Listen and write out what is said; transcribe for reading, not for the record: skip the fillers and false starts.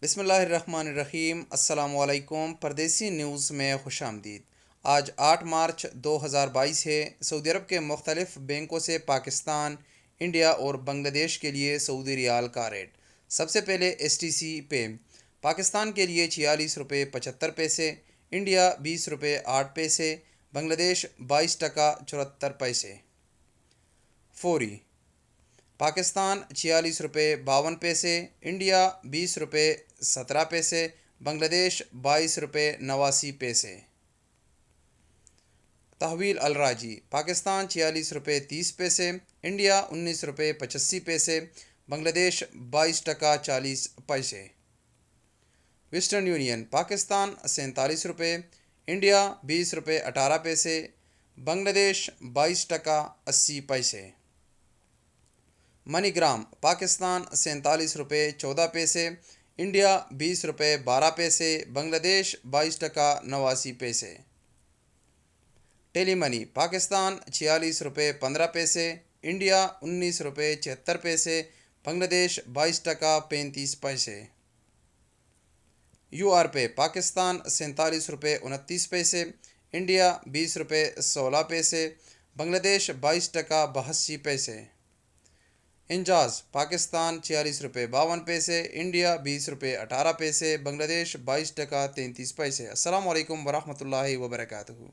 بسم اللہ الرحمن الرحیم۔ السلام علیکم۔ پردیسی نیوز میں خوش آمدید۔ آج 8 مارچ 2022 ہے۔ سعودی عرب کے مختلف بینکوں سے پاکستان، انڈیا اور بنگلہ دیش کے لیے سعودی ریال کا ریٹ۔ سب سے پہلے ایس ٹی سی پہ پاکستان کے لیے 46 روپے 75 پیسے، انڈیا 20 روپے 8 پیسے، بنگلہ دیش 22 ٹکا 74 پیسے۔ فوری پاکستان 46 روپے 52 پیسے، انڈیا 20 روپے 17 پیسے، بنگلہ دیش 22 روپے 89 پیسے۔ تحویل الراجی پاکستان 46 روپے 30 پیسے، انڈیا 19 روپے 85 پیسے، بنگلہ دیش 22 ٹکا 40 پیسے۔ ویسٹرن یونین پاکستان 47 روپے، انڈیا 20 روپے 18 پیسے، بنگلہ دیش 22 ٹکا 80 پیسے۔ منی گرام پاکستان 47 روپے 14 پیسے، انڈیا 20 روپے 12 پیسے، بنگلہ دیش 22 ٹکا 89 پیسے۔ ٹیلی منی پاکستان 46 روپے 15 پیسے، انڈیا 19 روپے 76 پیسے، بنگلہ دیش 22 ٹکا 35 پیسے۔ یو آر پے پاکستان 47 روپے 29 پیسے، انڈیا 20 روپے 16 پیسے، بنگلہ دیش 22 ٹکا 82 پیسے۔ انجاز پاکستان 46 روپے 52 پیسے، انڈیا 20 روپے 18 پیسے، بنگلہ دیش 22 ٹکا 33 پیسے۔ السلام علیکم ورحمۃ اللہ وبرکاتہ۔